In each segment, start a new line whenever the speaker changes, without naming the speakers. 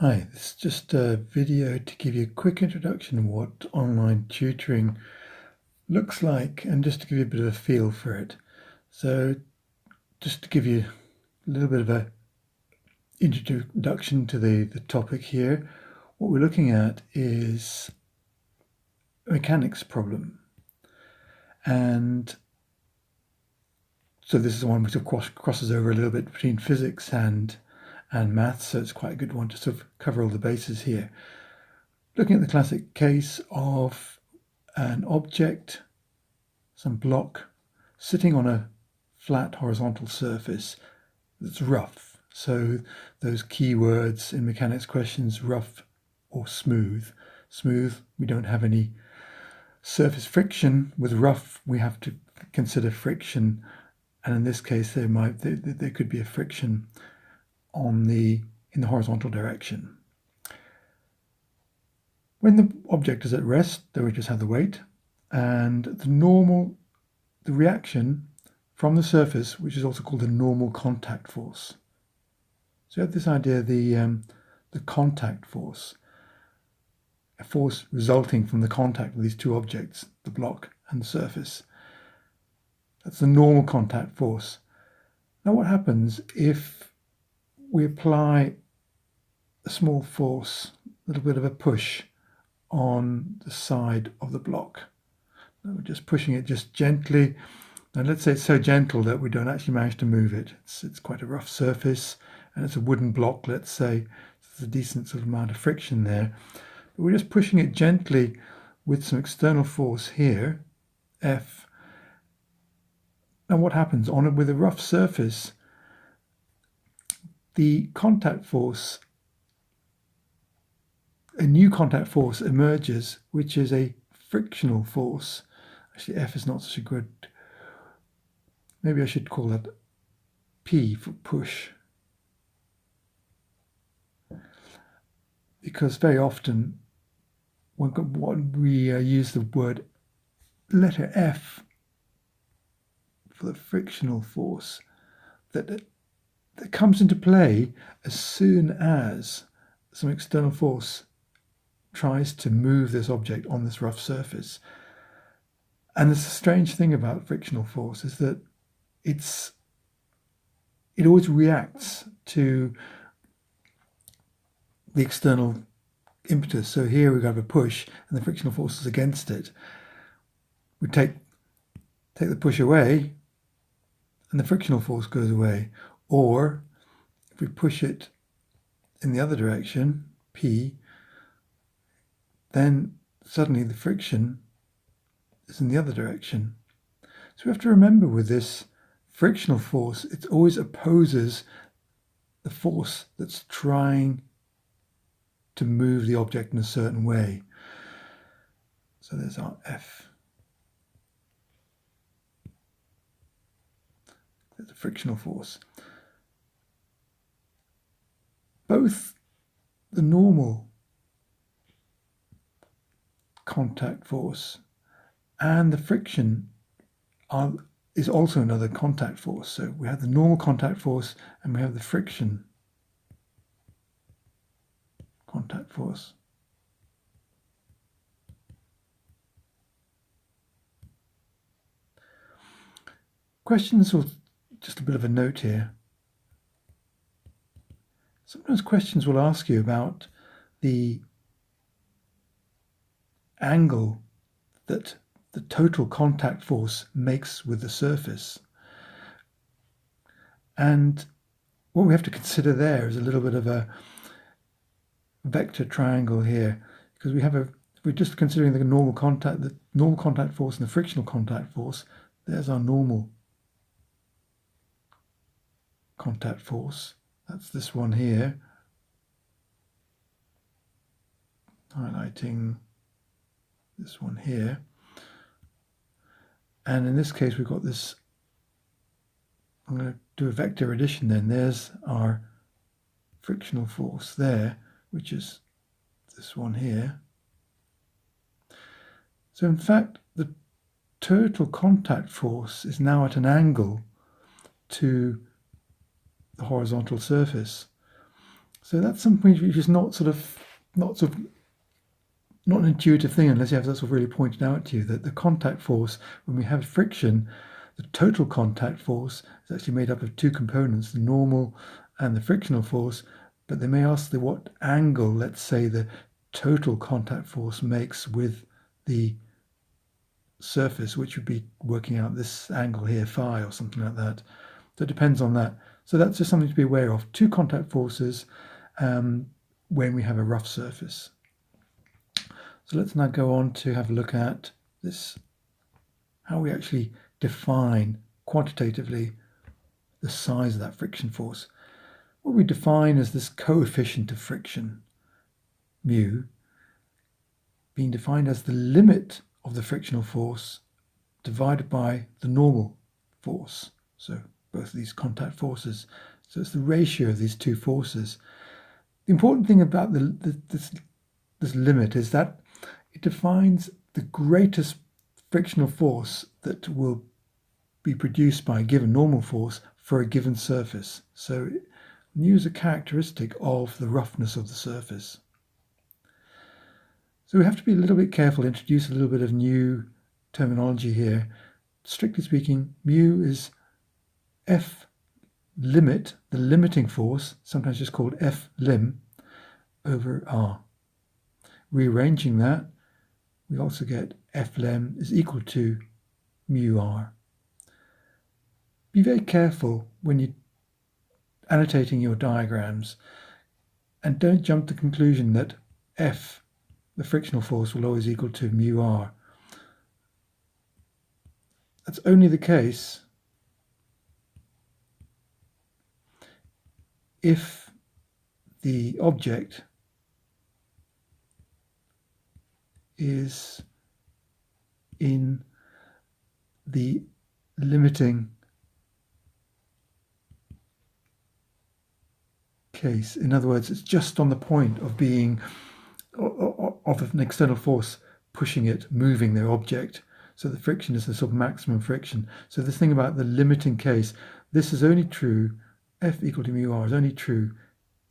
Hi, this is just a video to give you a quick introduction of what online tutoring looks like and just to give you a bit of a feel for it. So just to give you a little bit of a introduction to the topic here, what we're looking at is a mechanics problem. And so this is the one which of course crosses over a little bit between physics and maths, so it's quite a good one to sort of cover all the bases here. Looking at the classic case of an object, some block, sitting on a flat horizontal surface that's rough. So those keywords in mechanics questions, rough or smooth. Smooth, we don't have any surface friction. With rough, we have to consider friction, and in this case there could be a friction in the horizontal direction. When the object is at rest, then we just have the weight, and the reaction from the surface, which is also called the normal contact force. So you have this idea, the contact force, a force resulting from the contact of these two objects, the block and the surface. That's the normal contact force. Now what happens if we apply a small force, a little bit of a push on the side of the block? Now we're just pushing it just gently. And let's say it's so gentle that we don't actually manage to move it. It's quite a rough surface, and it's a wooden block, let's say. There's a decent sort of amount of friction there. But we're just pushing it gently with some external force here, F. Now what happens? With a rough surface, the contact force, a new contact force emerges, which is a frictional force. Actually, F is not such a good... Maybe I should call that P for push. Because very often when we use the word letter F for the frictional force, that comes into play as soon as some external force tries to move this object on this rough surface. And the strange thing about frictional force is that it always reacts to the external impetus. So here we have a push and the frictional force is against it. We take the push away and the frictional force goes away. Or if we push it in the other direction, P, then suddenly the friction is in the other direction. So we have to remember with this frictional force, it always opposes the force that's trying to move the object in a certain way. So there's our F. There's a frictional force. Both the normal contact force and the friction is also another contact force. So we have the normal contact force and we have the friction contact force. Questions, or just a bit of a note here. Sometimes questions will ask you about the angle that the total contact force makes with the surface. And what we have to consider there is a little bit of a vector triangle here, because we're just considering the normal contact force and the frictional contact force. There's our normal contact force. That's this one here. Highlighting this one here. And in this case, we've got this, I'm going to do a vector addition then. There's our frictional force there, which is this one here. So in fact, the total contact force is now at an angle to the horizontal surface. So that's something which is not an intuitive thing unless you have that sort of really pointed out to you, that the contact force, when we have friction, the total contact force is actually made up of two components, the normal and the frictional force, but they may ask what angle, let's say, the total contact force makes with the surface, which would be working out this angle here, phi, or something like that. So it depends on that. So that's just something to be aware of. Two contact forces when we have a rough surface. So let's now go on to have a look at this, how we actually define quantitatively the size of that friction force. What we define as this coefficient of friction, mu, being defined as the limit of the frictional force divided by the normal force. So both of these contact forces. So it's the ratio of these two forces. The important thing about this limit is that it defines the greatest frictional force that will be produced by a given normal force for a given surface. So mu is a characteristic of the roughness of the surface. So we have to be a little bit careful, introduce a little bit of new terminology here. Strictly speaking, mu is F limit, the limiting force, sometimes just called F lim, over R. Rearranging that, we also get F lim is equal to mu R. Be very careful when you're annotating your diagrams, and don't jump to the conclusion that F, the frictional force, will always equal to mu R. That's only the case if the object is in the limiting case. In other words, it's just on the point of being of an external force pushing it, moving the object. So the friction is the sort of maximum friction. So this thing about the limiting case, this is only true, F equal to mu R is only true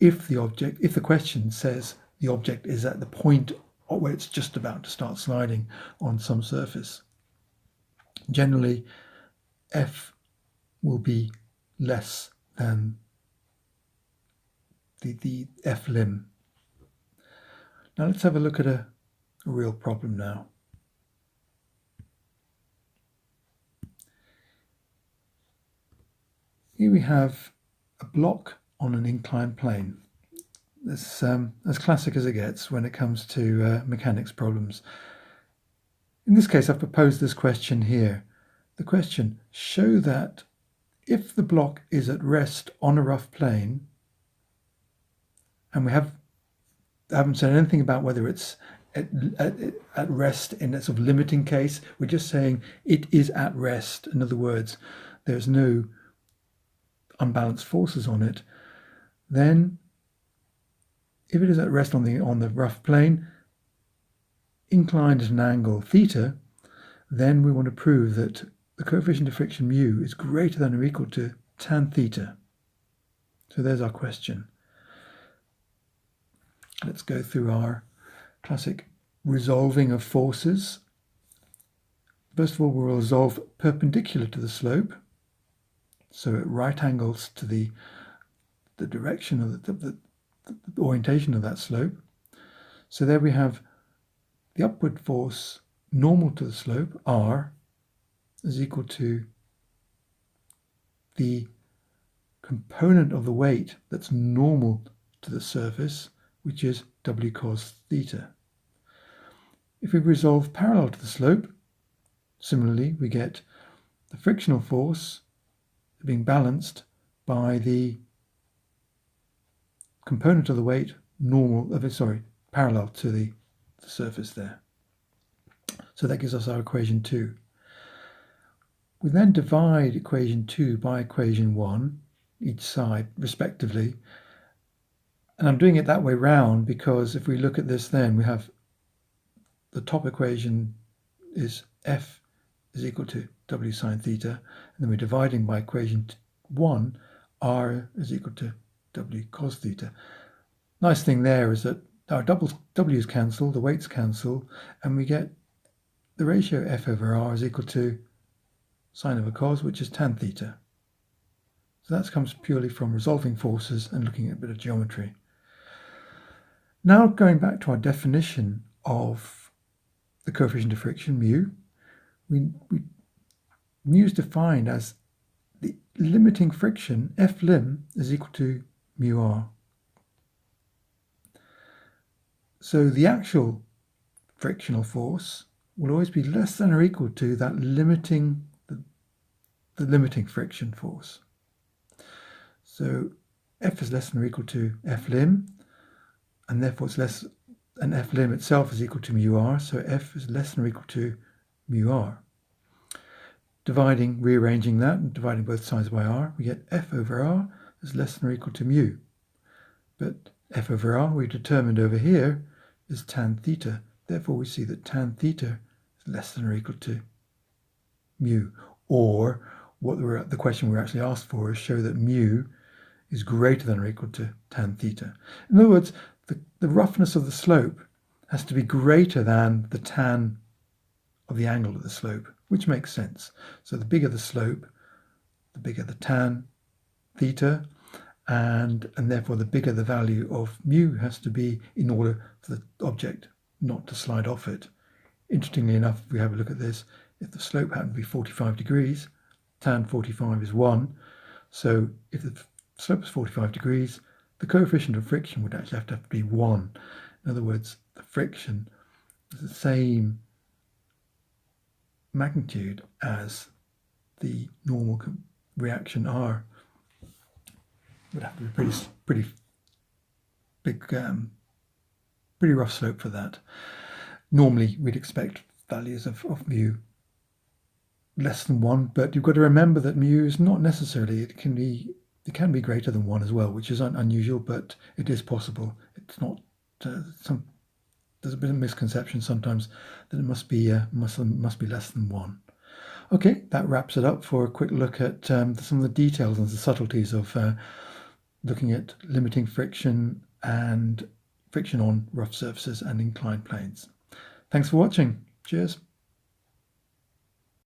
if the question says the object is at the point where it's just about to start sliding on some surface. Generally, F will be less than the F lim. Now let's have a look at a real problem now. Here we have a block on an inclined plane. That's as classic as it gets when it comes to mechanics problems. In this case, I've proposed this question here. The question, show that if the block is at rest on a rough plane, and we haven't said anything about whether it's at rest in a sort of limiting case, we're just saying it is at rest. In other words, there's no unbalanced forces on it. Then if it is at rest on the rough plane, inclined at an angle theta, then we want to prove that the coefficient of friction mu is greater than or equal to tan theta. So there's our question. Let's go through our classic resolving of forces. First of all, we'll resolve perpendicular to the slope, so at right angles to the direction of the orientation of that slope. So there we have the upward force normal to the slope, R, is equal to the component of the weight that's normal to the surface, which is W cos theta. If we resolve parallel to the slope, similarly we get the frictional force being balanced by the component of the weight parallel to the surface there. So that gives us our equation 2. We then divide equation 2 by equation 1, each side respectively. And I'm doing it that way round because if we look at this, then we have the top equation is F is equal to W sine theta, and then we're dividing by equation 1, R is equal to W cos theta. Nice thing there is that our W's cancel, the weights cancel, and we get the ratio F over R is equal to sine over cos, which is tan theta. So that comes purely from resolving forces and looking at a bit of geometry. Now going back to our definition of the coefficient of friction, mu, mu is defined as the limiting friction, F lim, is equal to mu r. So the actual frictional force will always be less than or equal to that limiting, the limiting friction force. So F is less than or equal to F lim, and therefore it's less, and F lim itself is equal to mu r, so F is less than or equal to mu r. Rearranging that and dividing both sides by r, we get F over r is less than or equal to mu. But F over r we determined over here is tan theta. Therefore we see that tan theta is less than or equal to mu. Or what the question we're actually asked for is show that mu is greater than or equal to tan theta. In other words, the roughness of the slope has to be greater than the tan of the angle of the slope, which makes sense. So the bigger the slope, the bigger the tan theta, and therefore the bigger the value of mu has to be in order for the object not to slide off it. Interestingly enough, if we have a look at this, if the slope happened to be 45 degrees, tan 45 is 1. So if the slope is 45 degrees, the coefficient of friction would actually have to be 1. In other words, the friction is the same magnitude as the normal reaction R. Would have to be pretty big, pretty rough slope for that. Normally we'd expect values of mu less than 1, but you've got to remember that mu is not necessarily, it can be greater than 1 as well, which is unusual, but it is possible. It's not there's a bit of misconception sometimes that it must be less than 1. Okay, that wraps it up for a quick look at some of the details and the subtleties of looking at limiting friction and friction on rough surfaces and inclined planes. Thanks for watching. Cheers.